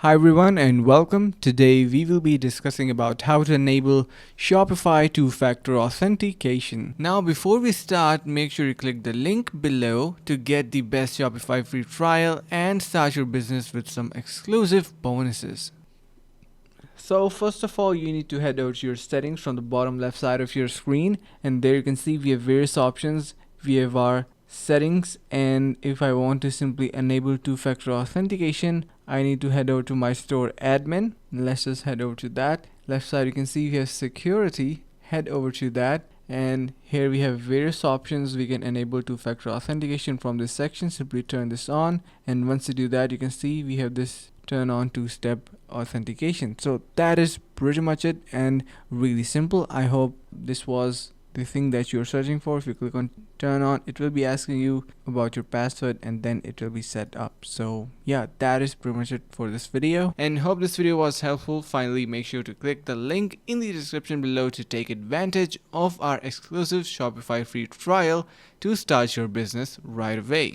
Hi everyone and welcome. Today we will be discussing about how to enable Shopify two-factor authentication. Now before we start, make sure you click the link below to get the best Shopify free trial and start your business with some exclusive bonuses. So first of all, you need to head over to your settings from the bottom left side of your screen, and there you can see we have various options. We have our settings, and if I want to simply enable two-factor authentication, I need to head over to my store admin. Let's just head over to that. Left side you can see we have security. Head over to that, and here we have various options. We can enable two-factor authentication from this section. Simply turn this on, and once you do that, you can see we have this turn on two-step authentication. So that is pretty much it, and really simple. I hope this was the thing that you're searching for. If you click on turn on, it will be asking you about your password, and then it will be set up. So yeah, that is pretty much it for this video, and hope this video was helpful. Finally, make sure to click the link in the description below to take advantage of our exclusive Shopify free trial to start your business right away.